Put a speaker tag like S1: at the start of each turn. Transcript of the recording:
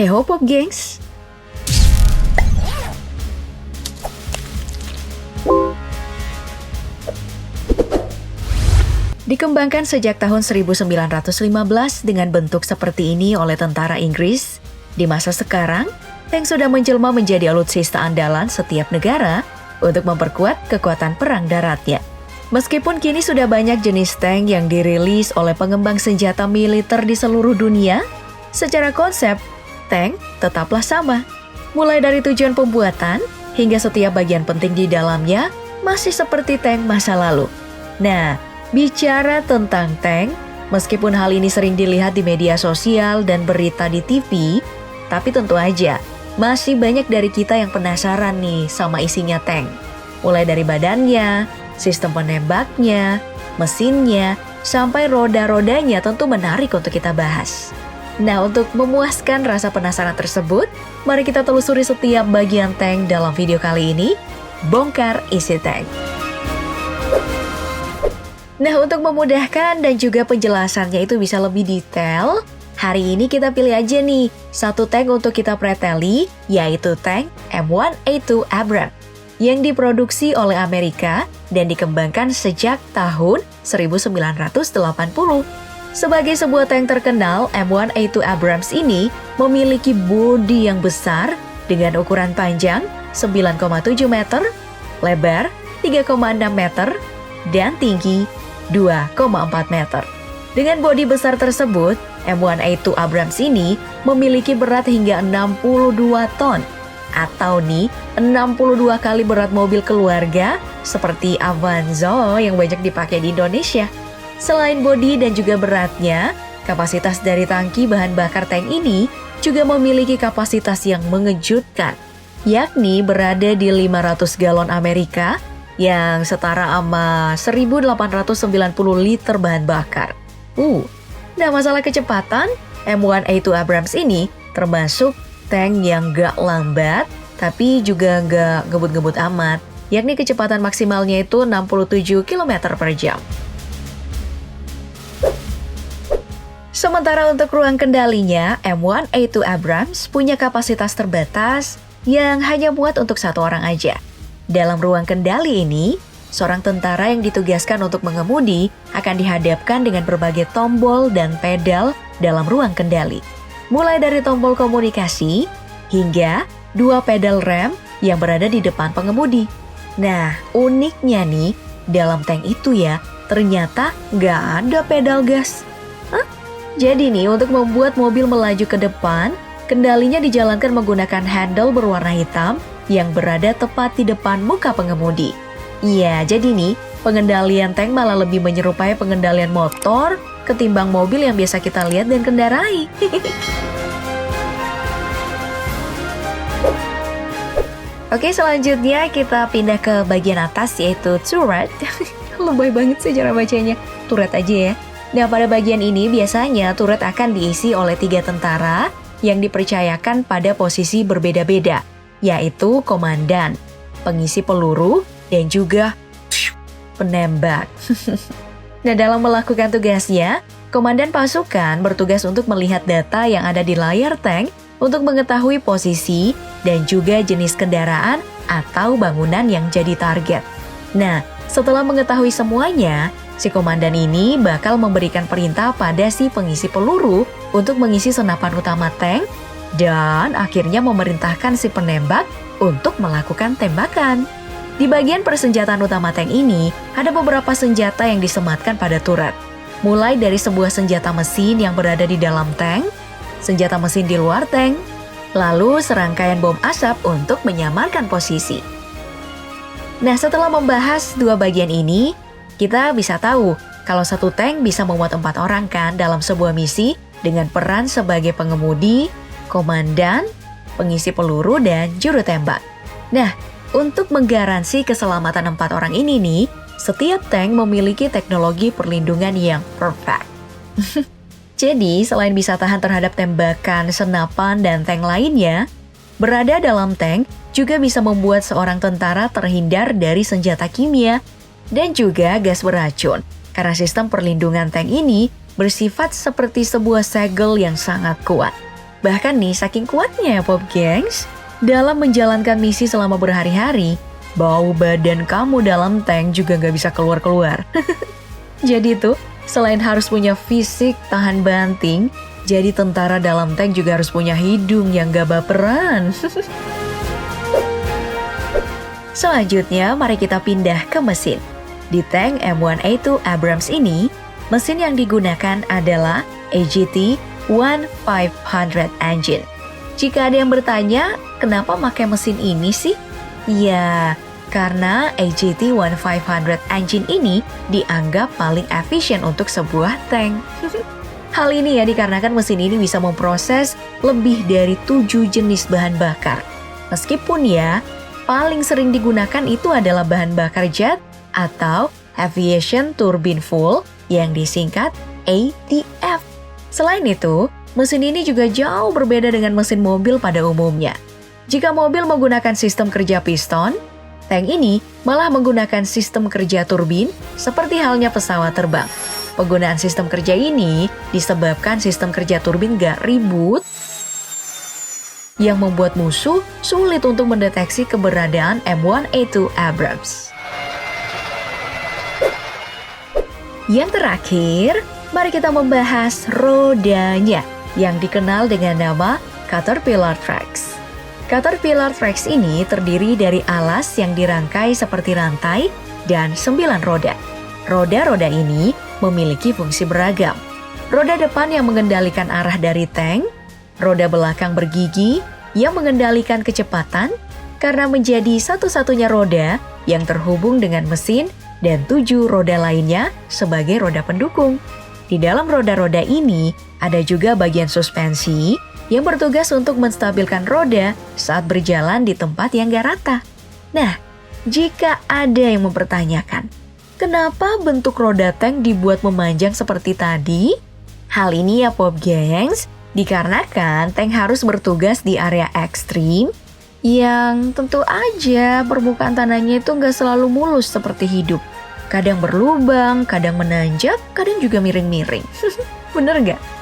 S1: Hey Pop gengs! Dikembangkan sejak tahun 1915 dengan bentuk seperti ini oleh tentara Inggris, di masa sekarang, tank sudah menjelma menjadi alutsista andalan setiap negara untuk memperkuat kekuatan perang daratnya. Meskipun kini sudah banyak jenis tank yang dirilis oleh pengembang senjata militer di seluruh dunia, secara konsep, tank tetaplah sama. Mulai dari tujuan pembuatan, hingga setiap bagian penting di dalamnya masih seperti tank masa lalu. Nah, bicara tentang tank, meskipun hal ini sering dilihat di media sosial dan berita di TV, tapi tentu aja masih banyak dari kita yang penasaran nih sama isinya tank. Mulai dari badannya, sistem penembaknya, mesinnya, sampai roda-rodanya tentu menarik untuk kita bahas. Nah, untuk memuaskan rasa penasaran tersebut, mari kita telusuri setiap bagian tank dalam video kali ini, Bongkar Isi Tank. Nah, untuk memudahkan dan juga penjelasannya itu bisa lebih detail, hari ini kita pilih aja nih satu tank untuk kita preteli, yaitu tank M1A2 Abrams yang diproduksi oleh Amerika dan dikembangkan sejak tahun 1980. Sebagai sebuah tank terkenal, M1A2 Abrams ini memiliki bodi yang besar dengan ukuran panjang 9,7 meter, lebar 3,6 meter, dan tinggi 2,4 meter. Dengan bodi besar tersebut, M1A2 Abrams ini memiliki berat hingga 62 ton, atau nih 62 kali berat mobil keluarga seperti Avanza yang banyak dipakai di Indonesia. Selain bodi dan juga beratnya, kapasitas dari tangki bahan bakar tank ini juga memiliki kapasitas yang mengejutkan, yakni berada di 500 galon Amerika yang setara sama 1.890 liter bahan bakar. Nah, masalah kecepatan, M1A2 Abrams ini termasuk tank yang gak lambat, tapi juga gak ngebut-ngebut amat, yakni kecepatan maksimalnya itu 67 km per jam. Sementara untuk ruang kendalinya, M1A2 Abrams punya kapasitas terbatas yang hanya muat untuk satu orang aja. Dalam ruang kendali ini, seorang tentara yang ditugaskan untuk mengemudi akan dihadapkan dengan berbagai tombol dan pedal dalam ruang kendali. Mulai dari tombol komunikasi hingga 2 pedal rem yang berada di depan pengemudi. Nah, uniknya nih, dalam tank itu ya, ternyata nggak ada pedal gas. Jadi nih, untuk membuat mobil melaju ke depan, kendalinya dijalankan menggunakan handle berwarna hitam yang berada tepat di depan muka pengemudi. Iya, jadi nih, pengendalian tank malah lebih menyerupai pengendalian motor ketimbang mobil yang biasa kita lihat dan kendarai. Oke, selanjutnya kita pindah ke bagian atas, yaitu turret. Lebay banget sih cara bacanya. Turret aja ya. Nah, pada bagian ini biasanya turret akan diisi oleh 3 tentara yang dipercayakan pada posisi berbeda-beda, yaitu komandan, pengisi peluru, dan juga penembak. Nah, dalam melakukan tugasnya, komandan pasukan bertugas untuk melihat data yang ada di layar tank untuk mengetahui posisi dan juga jenis kendaraan atau bangunan yang jadi target. Nah, setelah mengetahui semuanya, si komandan ini bakal memberikan perintah pada si pengisi peluru untuk mengisi senapan utama tank dan akhirnya memerintahkan si penembak untuk melakukan tembakan. Di bagian persenjataan utama tank ini, ada beberapa senjata yang disematkan pada turret. Mulai dari sebuah senjata mesin yang berada di dalam tank, senjata mesin di luar tank, lalu serangkaian bom asap untuk menyamarkan posisi. Nah, setelah membahas 2 bagian ini, kita bisa tahu kalau satu tank bisa memuat 4 orang kan dalam sebuah misi dengan peran sebagai pengemudi, komandan, pengisi peluru, dan juru tembak. Nah, untuk menggaransi keselamatan 4 orang ini nih, setiap tank memiliki teknologi perlindungan yang perfect. Jadi, selain bisa tahan terhadap tembakan, senapan, dan tank lainnya, berada dalam tank juga bisa membuat seorang tentara terhindar dari senjata kimia dan juga gas beracun, karena sistem perlindungan tank ini bersifat seperti sebuah segel yang sangat kuat. Bahkan nih, saking kuatnya ya Pop Gengs, dalam menjalankan misi selama berhari-hari, bau badan kamu dalam tank juga nggak bisa keluar-keluar. Jadi tuh, selain harus punya fisik tahan banting, jadi tentara dalam tank juga harus punya hidung yang gak baperan. Selanjutnya, mari kita pindah ke mesin. Di tank M1A2 Abrams ini, mesin yang digunakan adalah AGT 1500 engine. Jika ada yang bertanya, kenapa pakai mesin ini sih? Ya, karena AGT 1500 engine ini dianggap paling efisien untuk sebuah tank. Hal ini ya dikarenakan mesin ini bisa memproses lebih dari 7 jenis bahan bakar. Meskipun ya, paling sering digunakan itu adalah bahan bakar jet atau Aviation Turbine Fuel yang disingkat ATF. Selain itu, mesin ini juga jauh berbeda dengan mesin mobil pada umumnya. Jika mobil menggunakan sistem kerja piston, tank ini malah menggunakan sistem kerja turbin seperti halnya pesawat terbang. Penggunaan sistem kerja ini disebabkan sistem kerja turbin gak ribut yang membuat musuh sulit untuk mendeteksi keberadaan M1A2 Abrams. Yang terakhir, mari kita membahas rodanya yang dikenal dengan nama Caterpillar Tracks. Caterpillar Tracks ini terdiri dari alas yang dirangkai seperti rantai dan 9 roda. Roda-roda ini memiliki fungsi beragam. Roda depan yang mengendalikan arah dari tank, roda belakang bergigi yang mengendalikan kecepatan karena menjadi satu-satunya roda yang terhubung dengan mesin dan 7 roda lainnya sebagai roda pendukung. Di dalam roda-roda ini ada juga bagian suspensi yang bertugas untuk menstabilkan roda saat berjalan di tempat yang gak rata. Nah, jika ada yang mempertanyakan, kenapa bentuk roda tank dibuat memanjang seperti tadi? Hal ini ya Pop Gengs, dikarenakan tank harus bertugas di area ekstrim yang tentu aja permukaan tanahnya itu nggak selalu mulus seperti hidup. Kadang berlubang, kadang menanjak, kadang juga miring-miring. Bener nggak?